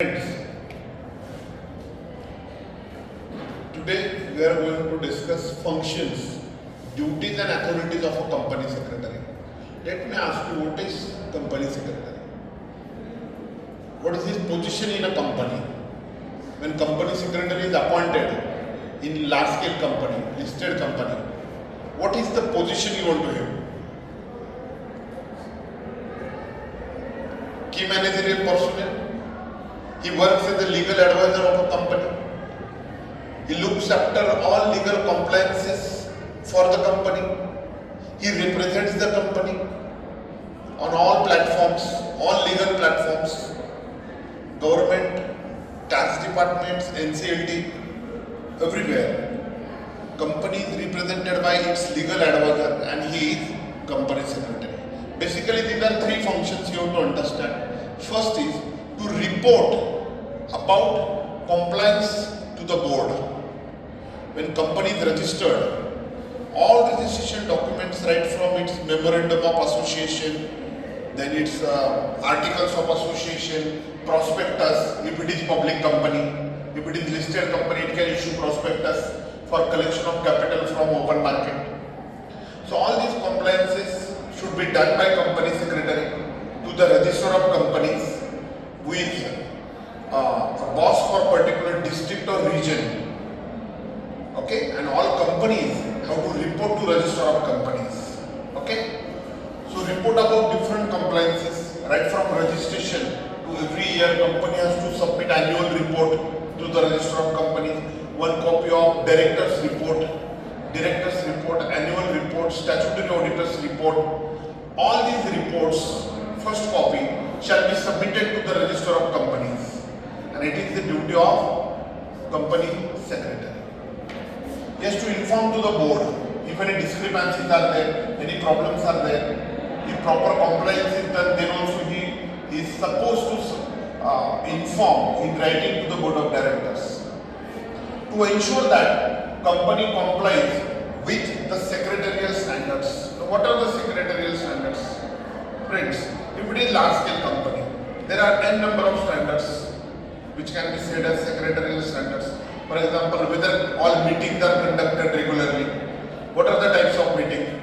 Friends, today we are going to discuss functions, duties and authorities of a company secretary. Let me ask you, what is company secretary? What is his position in a company? When company secretary is appointed in large scale company, listed company, what is the position given to him? Key managerial personnel. He works as a legal advisor of a company. He looks after all legal compliances for the company. He represents the company on all platforms, all legal platforms, government, tax departments, NCLT, everywhere. Company is represented by its legal advisor and he is company secretary. Basically, these are three functions you have to understand. First is to report about compliance to the board. When company is registered, all registration documents right from its memorandum of association, then its articles of association, prospectus, if it is public company, if it is listed company, it can issue prospectus for collection of capital from open market. So all these compliances should be done by company secretary to the register of companies, who is a boss for particular district or region. Okay, and all companies have to report to register of companies. Okay, so report about different compliances, right from registration to every year company has to submit annual report to the register of companies. One copy of directors report, annual report, statutory auditors report. All these reports, first copy, shall be submitted to the register of companies, and it is the duty of company secretary. He has to inform to the board if any discrepancies are there, any problems are there, if proper compliance is done, then also he is supposed to inform in writing to the board of directors to ensure that company complies with the secretarial standards. Now, what are the secretarial standards? Friends, if it is large scale company, there are n number of standards which can be said as secretarial standards. For example, whether all meetings are conducted regularly. What are the types of meeting?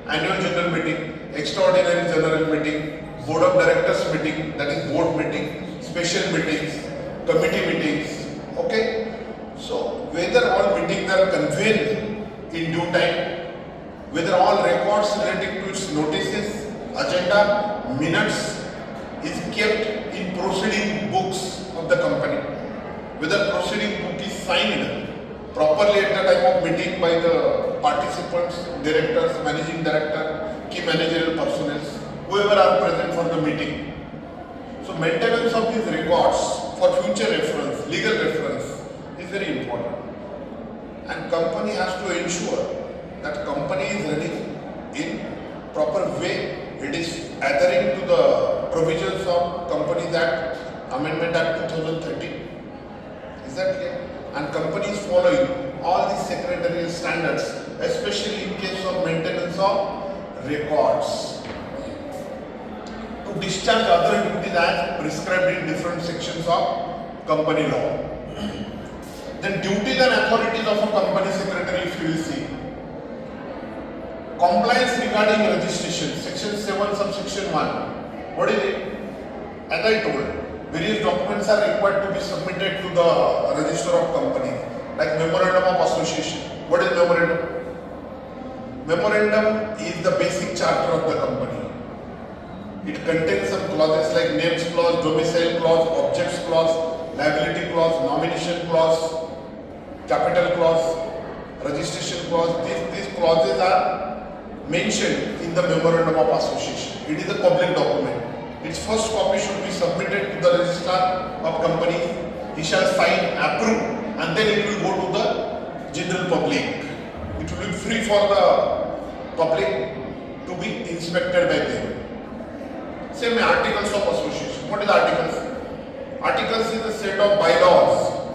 Annual general meeting, extraordinary general meeting, board of directors meeting, that is board meeting, special meetings, committee meetings. Okay? So, whether all meetings are convened in due time, whether all records relating to its notices, agenda, minutes is kept in proceeding books of the company, whether proceeding book is signed properly at the time of meeting by the participants, directors, managing director, key managerial personnel, whoever are present for the meeting. So maintenance of these records for future reference, legal reference is very important, and company has to ensure that company is running in proper way. It is adhering to the provisions of Companies Act, Amendment Act 2013. Is that clear? And company is following all these secretarial standards, especially in case of maintenance of records, to discharge other duties as prescribed in different sections of company law. Then duties and authorities of a company secretary, if you will see. Compliance regarding registration, section 7, subsection 1. What is it? As I told, various documents are required to be submitted to the register of companies, like memorandum of association. What is memorandum? Memorandum is the basic charter of the company. It contains some clauses like names clause, domicile clause, objects clause, liability clause, nomination clause, capital clause, registration clause. These clauses are mentioned in the memorandum of association. It is a public document. Its first copy should be submitted to the registrar of companies. He shall sign, approve, and then it will go to the general public. It will be free for the public to be inspected by them. Same articles of association. What is articles? Articles is a set of bylaws.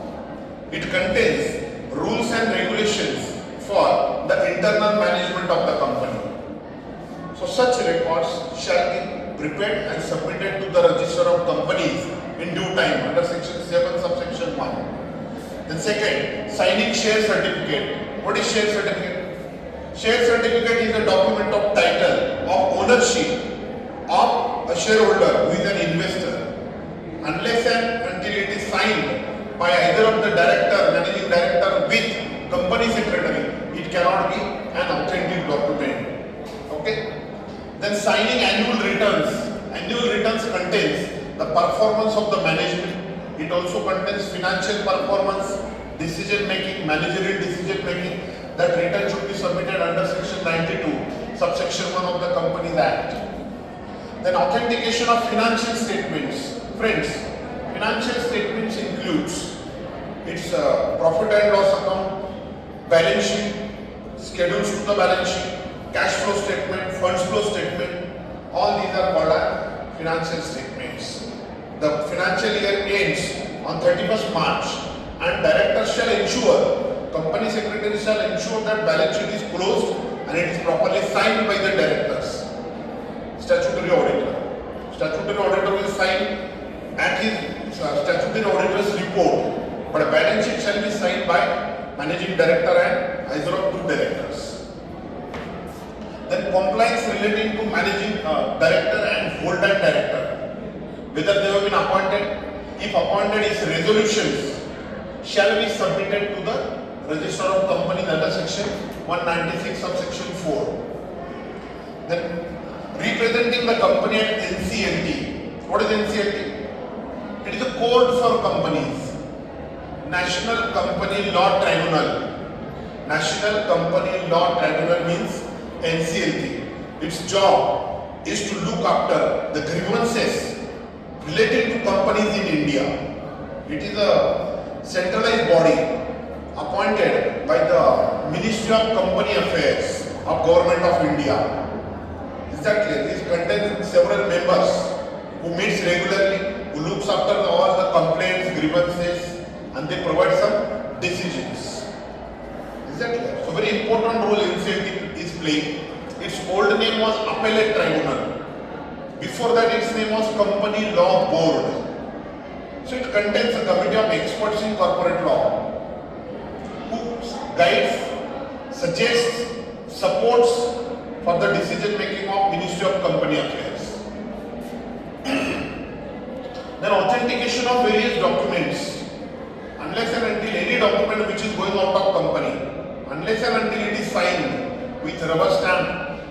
It contains rules and regulations for the internal management of the company. So such records shall be prepared and submitted to the register of companies in due time under section 7 subsection 1. Then second, signing share certificate. What is share certificate? Share certificate is a document of title of ownership of a shareholder who is an investor. Unless and until it is signed by either of the director, managing director with company secretary, it cannot be an authentic document. Okay? Then signing annual returns. Annual returns contains the performance of the management. It also contains financial performance, decision making, managerial decision making. That return should be submitted under section 92, subsection 1 of the Companies Act. Then authentication of financial statements. Friends, financial statements includes its profit and loss account, balance sheet, schedules to the balance sheet, cash flow statement, funds flow statement. All these are called as financial statements. The financial year ends on 31st March and director shall ensure, company secretary shall ensure that balance sheet is closed and it is properly signed by the directors. Statutory auditor. Statutory auditor will sign at his statutory auditor's report, but a balance sheet shall be signed by managing director and either of two directors. Then compliance relating to managing director and full-time director, whether they have been appointed. If appointed, his resolutions shall be submitted to the Register of Companies under section 196 subsection 4. Then representing the company at NCLT. What is NCLT? It is a code for companies. National Company Law Tribunal. National Company Law Tribunal means NCLT. Its job is to look after the grievances relating to companies in India. It is a centralized body appointed by the Ministry of Company Affairs of Government of India. Is that clear? This contains several members who meets regularly, who looks after all the complaints, grievances, and they provide some decisions. Is that clear? So very important role NCLT is playing. Its old name was Appellate Tribunal. Before that its name was Company Law Board. So it contains a committee of experts in corporate law who guides, suggests, supports for the decision making of Ministry of Company Affairs. Then authentication of various documents. Unless and until any document which is going out of company, unless and until it is signed with rubber stamp,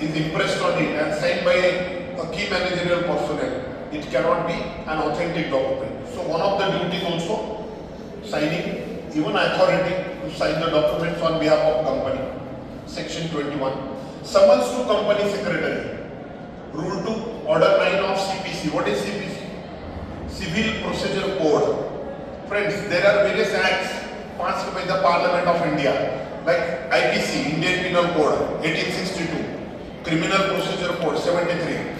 is impressed on it and signed by a key managerial personnel, it cannot be an authentic document. So one of the duties also signing, even authority to sign the documents on behalf of company. Section 21. Summons to company secretary. Rule 2, Order 9 of CPC. What is CPC? Civil Procedure Code. Friends, there are various acts passed by the Parliament of India, like IPC, Indian Penal Code, 1862, Criminal Procedure Code, 73,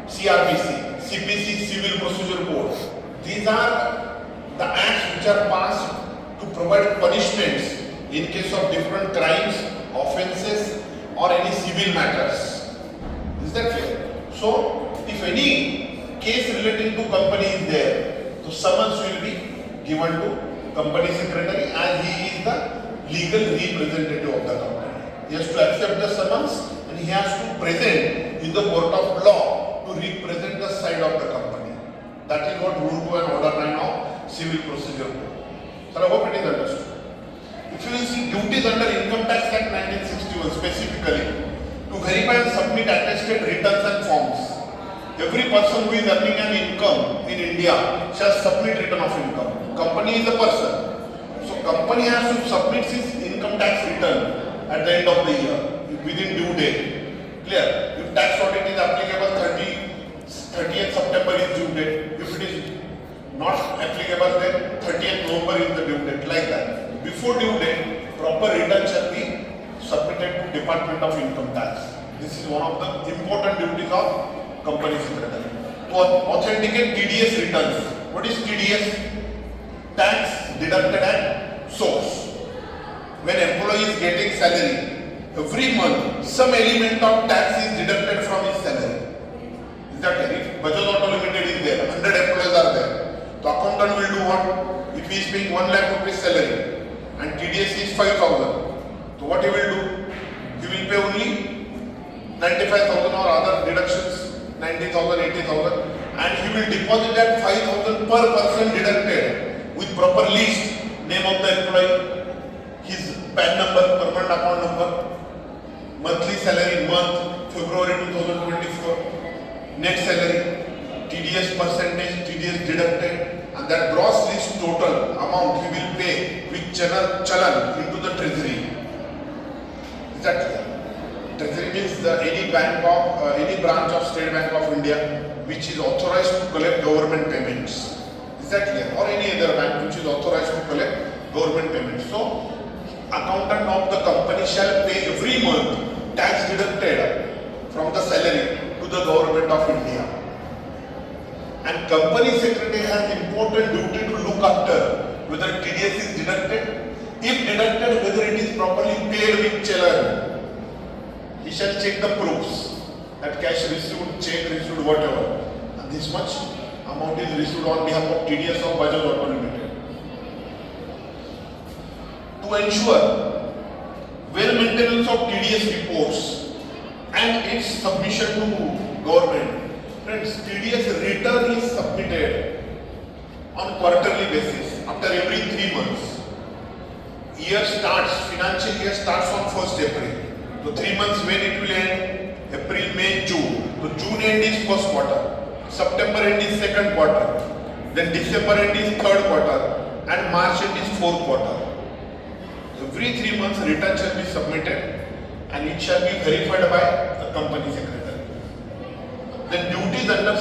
CRPC, CPC, Civil Procedure Code. These are the acts which are passed to provide punishments in case of different crimes, offences, or any civil matters. Is that clear? So, if any case relating to company is there, the summons will be given to company secretary as he is the legal representative of the company. He has to accept the summons and he has to present in the court of law to represent the side of the company. That is what Rule 2 and Order 9 of Civil Procedure Code. So I hope it is understood. If you will see duties under Income Tax Act 1961 specifically, to verify and submit attested returns and forms. Every person who is earning an income in India shall submit return of income. Company is a person. So company has to submit his income tax return at the end of the year within due date. Clear? If tax audit is applicable, 30th September is due date. If it is not applicable, then 30th November is the due date. Like that. Before due date, proper return shall be submitted to Department of Income Tax. This is one of the important duties of company secretary. To authenticate TDS returns. What is TDS? Tax deducted at source. When employee is getting salary, every month some element of tax is deducted from his salary. Is that clear? If Bajaj Auto Limited is there, 100 employees do what? If he is paying 1 lakh rupees salary and TDS is 5,000, so what he will do? He will pay only 95,000 or other deductions, 90,000, 80,000, and he will deposit that 5,000 per person deducted with proper list, name of the employee, his PAN number, permanent account number, monthly salary month, February 2024, net salary, TDS percentage, TDS deducted, and that gross list total amount he will pay with chalan into the treasury. Is that clear? Treasury means any branch of State Bank of India which is authorized to collect government payments. Is that clear? Or any other bank which is authorized to collect government payments. So, accountant of the company shall pay every month tax deducted from the salary to the government of India. And company secretary has important duty to look after whether TDS is deducted. If deducted, whether it is properly paid with chalan. He shall check the proofs that cash received, check received, whatever. And this much amount is received on behalf of TDS of Bajaj Auto Limited. To ensure well maintenance of TDS reports and its submission to government, friends, TDS return is submitted on quarterly basis after every 3 months. Financial year starts on 1st April. So 3 months when it will end? April, May, June. So June end is first quarter, September end is second quarter, then December end is third quarter, and March end is fourth quarter. Every 3 months return shall be submitted and it shall be verified by the company secretary. Then duties under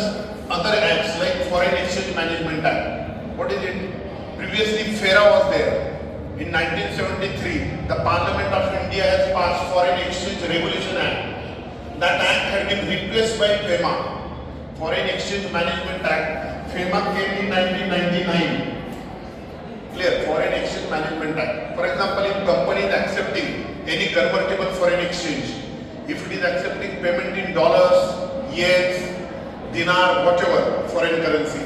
other acts like Foreign Exchange Management Act. What is it? Previously FERA was there. In 1973, the Parliament of India has passed Foreign Exchange Regulation Act. That act had been replaced by FEMA, Foreign Exchange Management Act. FEMA came in 1999. Clear? Foreign Exchange Management Act. For example, if company is accepting any convertible foreign exchange, if it is accepting payment in dollars, yens, dinar, whatever foreign currency,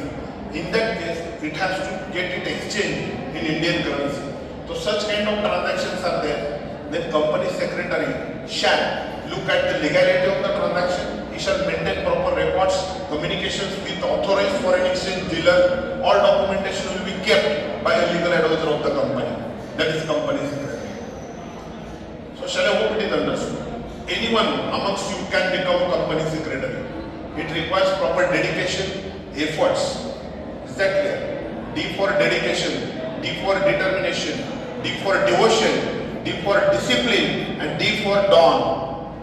in that case, it has to get it exchanged in Indian currency. So such kind of transactions are there. Then company secretary shall look at the legality of the transaction. He shall maintain proper records, communications with authorized foreign exchange dealer. All documentation will be kept by a legal advisor of the company. That is company secretary. So shall I hope it is understood. Anyone amongst you can become a company secretary. It requires proper dedication, efforts. Is that clear? D for dedication, D for determination, D for devotion, D for discipline, and D for dawn.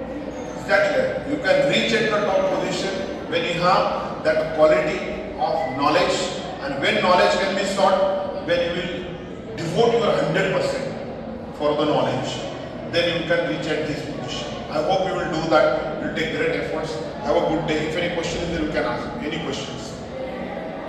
Is that clear? You can reach at the top position when you have that quality of knowledge, and when knowledge can be sought, when you will devote your 100% for the knowledge, then you can reach at this position. I hope you will do that. You will take great efforts. Have a good day. If any questions, then you can ask. Any questions?